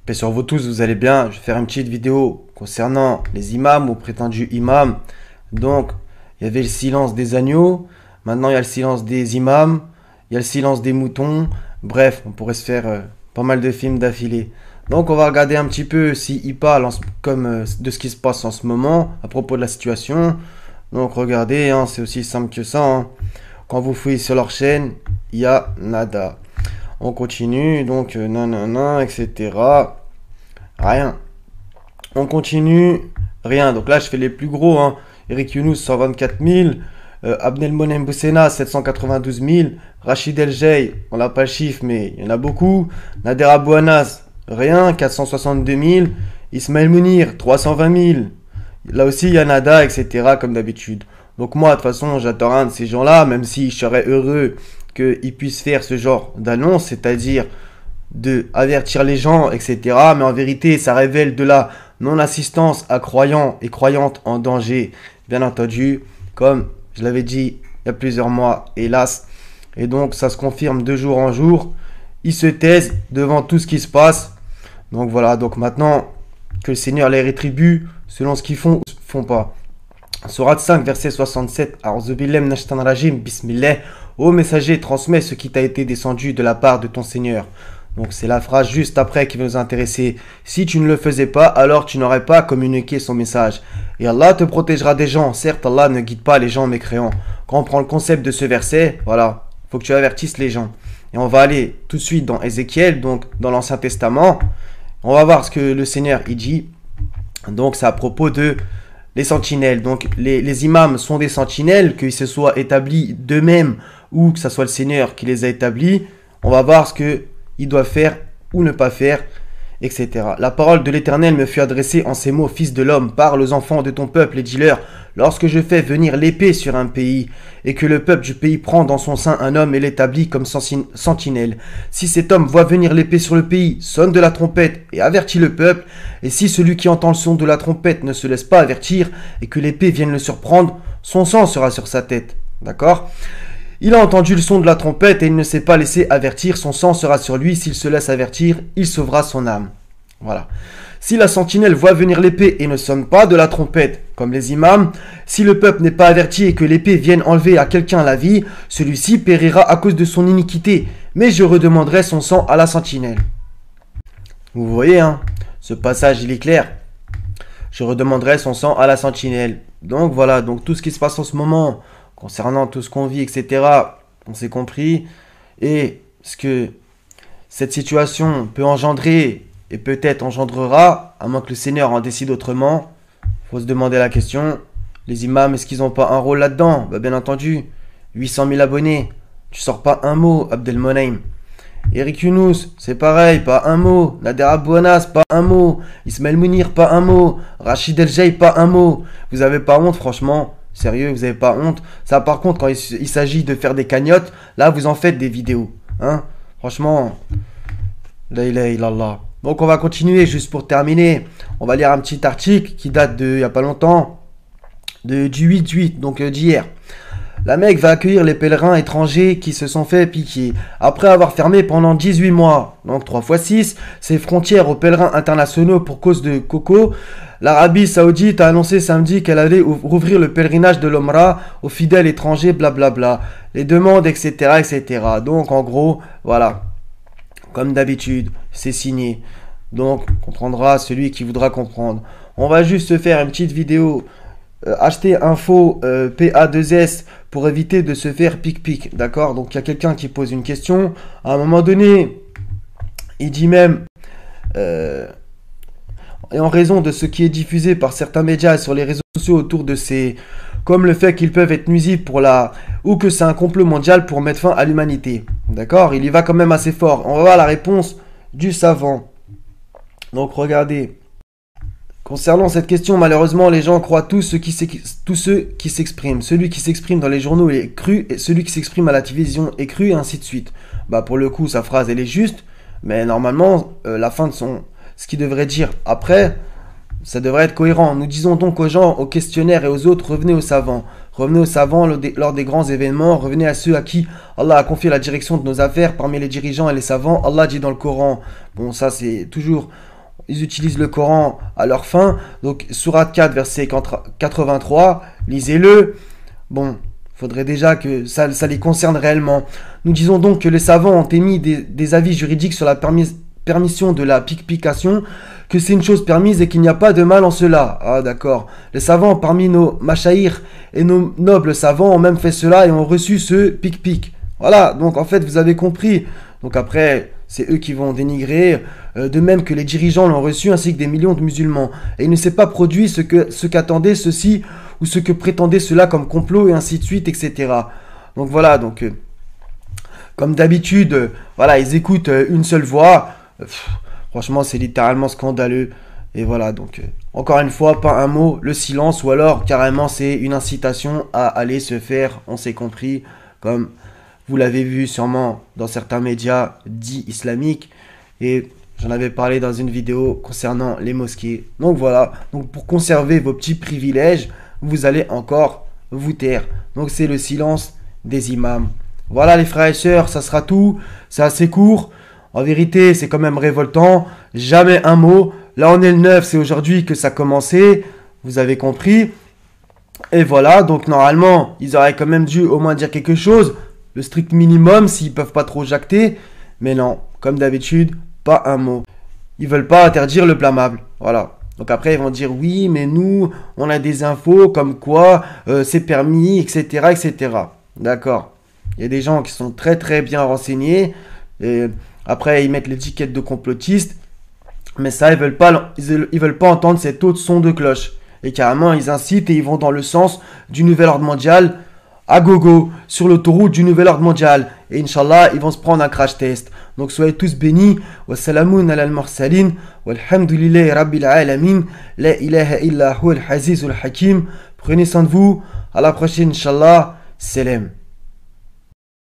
Paix sur vous tous, vous allez bien. Je vais faire une petite vidéo concernant les imams ou prétendus imams. Donc, il y avait le silence des agneaux. Maintenant, il y a le silence des imams. Il y a le silence des moutons. Bref, on pourrait se faire pas mal de films d'affilée. Donc, on va regarder un petit peu s'ils parlent de ce qui se passe en ce moment à propos de la situation. Donc, regardez, hein, c'est aussi simple que ça. Hein. Quand vous fouillez sur leur chaîne, il y a nada. On continue, donc nanana, etc. Rien. On continue, rien. Donc là, je fais les plus gros. Hein. Eric Younous, 124 000. Abdelmonem Boussena, 792 000. Rachid El Jay, on n'a pas le chiffre, mais il y en a beaucoup. Nader Abouanas, rien, 462 000. Ismaël Mounir, 320 000. Là aussi, il y a nada, etc. comme d'habitude. Donc moi, de toute façon, j'attends rien de ces gens-là, même si je serais heureux qu'ils puissent faire ce genre d'annonce, c'est-à-dire de avertir les gens, etc. Mais en vérité, ça révèle de la non-assistance à croyants et croyantes en danger, bien entendu, comme je l'avais dit il y a plusieurs mois, hélas. Et donc, ça se confirme de jour en jour. Ils se taisent devant tout ce qui se passe. Donc voilà, donc maintenant que le Seigneur les rétribue selon ce qu'ils font ou ne font pas. Sourate 5, verset 67. A'udzubillahi minash-shaytanir rajim. Bismillah. Ô messager, transmets ce qui t'a été descendu de la part de ton Seigneur. Donc c'est la phrase juste après qui va nous intéresser. Si tu ne le faisais pas, alors tu n'aurais pas communiqué son message. Et Allah te protégera des gens. Certes, Allah ne guide pas les gens mécréants. Quand on prend le concept de ce verset, voilà, il faut que tu avertisses les gens. Et on va aller tout de suite dans Ézéchiel, donc dans l'Ancien Testament. On va voir ce que le Seigneur y dit. Donc c'est à propos de les sentinelles. Donc les imams sont des sentinelles, qu'ils se soient établis d'eux-mêmes ou que ce soit le Seigneur qui les a établis. On va voir ce qu'ils doivent faire ou ne pas faire, etc. La parole de l'Éternel me fut adressée en ces mots: Fils de l'homme, parle aux enfants de ton peuple et dis-leur: lorsque je fais venir l'épée sur un pays, et que le peuple du pays prend dans son sein un homme et l'établit comme sentinelle, si cet homme voit venir l'épée sur le pays, sonne de la trompette et avertit le peuple, et si celui qui entend le son de la trompette ne se laisse pas avertir, et que l'épée vienne le surprendre, son sang sera sur sa tête. D'accord ? Il a entendu le son de la trompette et il ne s'est pas laissé avertir, son sang sera sur lui, s'il se laisse avertir, il sauvera son âme. Voilà. Si la sentinelle voit venir l'épée et ne sonne pas de la trompette, comme les imams, si le peuple n'est pas averti et que l'épée vienne enlever à quelqu'un la vie, celui-ci périra à cause de son iniquité, mais je redemanderai son sang à la sentinelle. Vous voyez, hein, ce passage il est clair. Je redemanderai son sang à la sentinelle. Donc voilà, donc tout ce qui se passe en ce moment, concernant tout ce qu'on vit, etc., on s'est compris. Et ce que cette situation peut engendrer et peut-être engendrera, à moins que le Seigneur en décide autrement, il faut se demander la question, les imams, est-ce qu'ils n'ont pas un rôle là-dedans? Bien entendu, 800 000 abonnés, tu sors pas un mot, Abdelmonem. Eric Younous, c'est pareil, pas un mot. Nader Abouanas, pas un mot. Ismaël Mounir, pas un mot. Rachid El Jay, pas un mot. Vous avez pas honte, franchement? Sérieux, vous avez pas honte? Ça, par contre, quand il s'agit de faire des cagnottes, là, vous en faites des vidéos. Hein? Franchement, la ilaha illallah. Donc, on va continuer, juste pour terminer. On va lire un petit article qui date de, il n'y a pas longtemps, du 8-8, donc d'hier. La Mecque va accueillir les pèlerins étrangers qui se sont fait piquer. Après avoir fermé pendant 18 mois, donc 3 fois 6, ses frontières aux pèlerins internationaux pour cause de coco, l'Arabie Saoudite a annoncé samedi qu'elle allait rouvrir le pèlerinage de l'Omra aux fidèles étrangers, blablabla. Les demandes, etc., etc. Donc, en gros, voilà. Comme d'habitude, c'est signé. Donc, comprendra celui qui voudra comprendre. On va juste se faire une petite vidéo. Acheter un faux PA2S pour éviter de se faire pic-pic. D'accord? Donc, il y a quelqu'un qui pose une question. À un moment donné, il dit même... et en raison de ce qui est diffusé par certains médias sur les réseaux sociaux autour de ces... comme le fait qu'ils peuvent être nuisibles pour la... ou que c'est un complot mondial pour mettre fin à l'humanité. D'accord? Il y va quand même assez fort. On va voir la réponse du savant. Donc regardez. Concernant cette question, malheureusement, les gens croient tous ceux qui s'expriment. Celui qui s'exprime dans les journaux est cru, et celui qui s'exprime à la télévision est cru, et ainsi de suite. Bah pour le coup, sa phrase, elle est juste, mais normalement, la fin de son... ce qu'il devrait dire après, ça devrait être cohérent. Nous disons donc aux gens, aux questionnaires et aux autres, revenez aux savants. Revenez aux savants lors des grands événements. Revenez à ceux à qui Allah a confié la direction de nos affaires. Parmi les dirigeants et les savants, Allah dit dans le Coran, bon ça c'est toujours... ils utilisent le Coran à leur fin. Donc, Sourate 4, verset 83, lisez-le. Bon, faudrait déjà que ça les concerne réellement. Nous disons donc que les savants ont émis des avis juridiques sur la permission de la pique-pication, que c'est une chose permise et qu'il n'y a pas de mal en cela. Ah d'accord. Les savants parmi nos machaïrs et nos nobles savants ont même fait cela et ont reçu ce pique-pique. Voilà, donc en fait vous avez compris. Donc après, c'est eux qui vont dénigrer, de même que les dirigeants l'ont reçu ainsi que des millions de musulmans. Et il ne s'est pas produit ce qu'attendait ceci ou ce que prétendait cela comme complot et ainsi de suite, etc. Donc voilà, donc comme d'habitude, voilà, ils écoutent une seule voix. Franchement, c'est littéralement scandaleux. Et voilà, donc, encore une fois, pas un mot, le silence, ou alors, carrément, c'est une incitation à aller se faire, on s'est compris, comme vous l'avez vu sûrement dans certains médias dits islamiques. Et j'en avais parlé dans une vidéo concernant les mosquées. Donc voilà, donc pour conserver vos petits privilèges, vous allez encore vous taire. Donc c'est le silence des imams. Voilà les frères et sœurs, ça sera tout. C'est assez court. En vérité, c'est quand même révoltant. Jamais un mot. Là, on est le 9, c'est aujourd'hui que ça a commencé. Vous avez compris. Et voilà, donc normalement, ils auraient quand même dû au moins dire quelque chose. Le strict minimum, s'ils peuvent pas trop jacter. Mais non, comme d'habitude, pas un mot. Ils veulent pas interdire le blâmable. Voilà. Donc après, ils vont dire oui, mais nous, on a des infos comme quoi c'est permis, etc., etc. D'accord. Il y a des gens qui sont très très bien renseignés. Et après, ils mettent l'étiquette de complotiste. Mais ça, ils veulent pas entendre cet autre son de cloche. Et carrément, ils incitent et ils vont dans le sens du nouvel ordre mondial à gogo, sur l'autoroute du nouvel ordre mondial. Et Inch'Allah, ils vont se prendre un crash test. Donc soyez tous bénis. Wassalamun ala al-mursalin. Walhamdulillahi rabbil alamin. La ilaha illa huwa al-azizul hakim. Prenez soin de vous. À la prochaine, Inch'Allah. Salam.